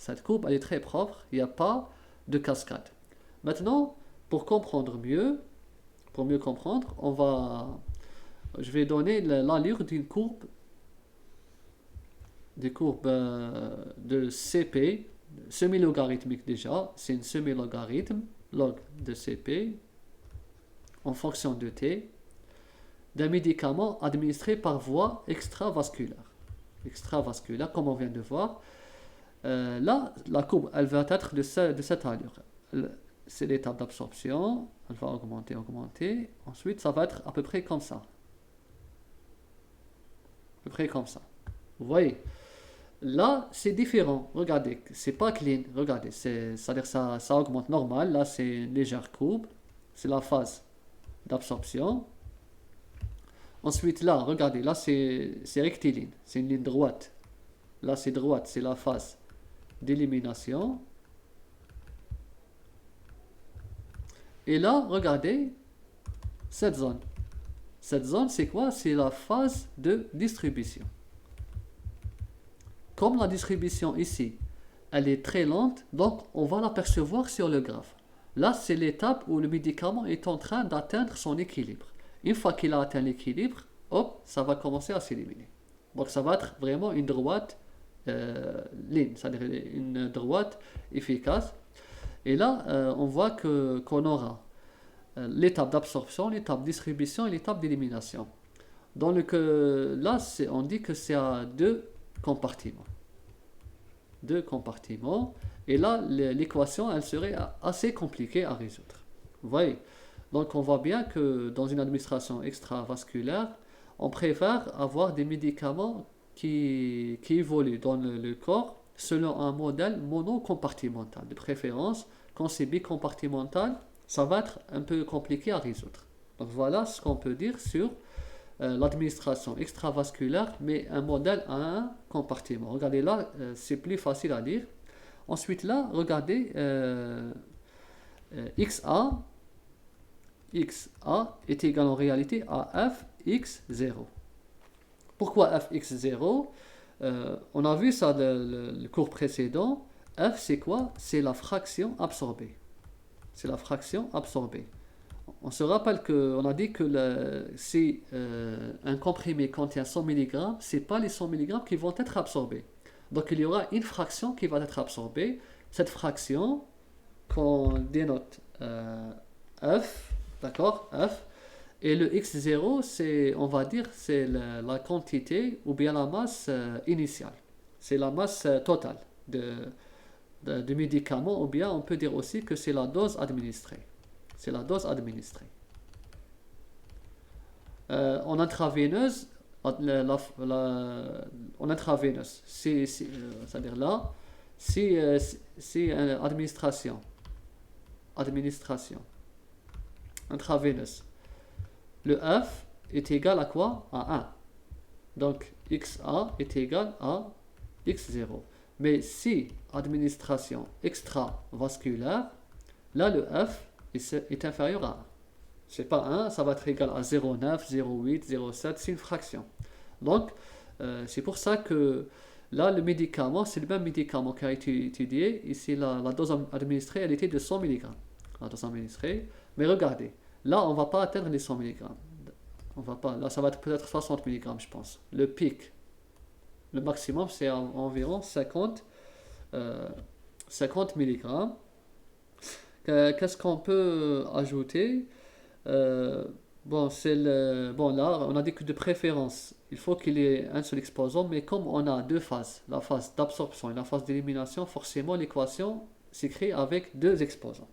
Cette courbe, elle est très propre, il n'y a pas de cascade. Maintenant, pour comprendre mieux, pour mieux comprendre, je vais donner l'allure d'une courbe, des courbes de CP, semi-logarithmique déjà, c'est une semi-logarithme, log de CP, en fonction de T, d'un médicament administré par voie extravasculaire. Extravasculaire, comme on vient de voir. Là, la courbe, elle va être de cette allure. C'est l'étape d'absorption, elle va augmenter, augmenter. Ensuite, ça va être à peu près comme ça. À peu près comme ça. Vous voyez? Là, c'est différent. Regardez, c'est pas clean. Regardez, c'est-à-dire ça augmente normal. Là, c'est une légère courbe. C'est la phase d'absorption. Ensuite, là, regardez, là, c'est rectiligne. C'est une ligne droite. Là, c'est droite, c'est la phase d'élimination. Et là, regardez, cette zone. Cette zone, c'est quoi? C'est la phase de distribution. Comme la distribution ici, elle est très lente, donc on va l'apercevoir sur le graphe. Là, c'est l'étape où le médicament est en train d'atteindre son équilibre. Une fois qu'il a atteint l'équilibre, hop, ça va commencer à s'éliminer. Donc ça va être vraiment une droite ligne, c'est-à-dire une droite efficace. Et là, on voit qu'on aura l'étape d'absorption, l'étape de distribution et l'étape d'élimination. Là, on dit que c'est à deux compartiments. Deux compartiments. Et là, l'équation, elle serait assez compliquée à résoudre. Vous voyez? Donc, on voit bien que dans une administration extravasculaire, on préfère avoir des médicaments qui évoluent dans le corps selon un modèle monocompartimental. De préférence, quand c'est bicompartimental, ça va être un peu compliqué à résoudre. Donc, voilà ce qu'on peut dire sur l'administration extravasculaire, mais un modèle à un compartiment. Regardez là, c'est plus facile à dire. Ensuite là, regardez XA est égal en réalité à Fx0. Pourquoi Fx0? On a vu ça dans le cours précédent. F, c'est quoi? C'est la fraction absorbée. C'est la fraction absorbée. On se rappelle qu'on a dit que si un comprimé contient 100 mg, ce n'est pas les 100 mg qui vont être absorbés. Donc il y aura une fraction qui va être absorbée. Cette fraction qu'on dénote F, d'accord, F. Et le X0, on va dire, c'est la quantité ou bien la masse initiale. C'est la masse totale du médicament, ou bien on peut dire aussi que c'est la dose administrée. C'est la dose administrée. En intraveineuse, c'est-à-dire là, c'est administration intraveineuse. Le F est égal à quoi? À 1. Donc XA est égal à X0. Mais si administration extravasculaire, là le F est inférieur à 1. C'est pas 1, ça va être égal à 0,9, 0,8, 0,7, c'est une fraction. Donc, c'est pour ça que là, le médicament, c'est le même médicament qui a été étudié. Ici, la dose administrée, elle était de 100 mg. La dose administrée. Mais regardez, là, on ne va pas atteindre les 100 mg. On va pas, là, ça va être peut-être 60 mg, je pense. Le pic, le maximum, c'est environ 50 mg. Qu'est-ce qu'on peut ajouter? Bon, là, on a dit que de préférence, il faut qu'il y ait un seul exposant, mais comme on a deux phases, la phase d'absorption et la phase d'élimination, forcément l'équation s'écrit avec deux exposants.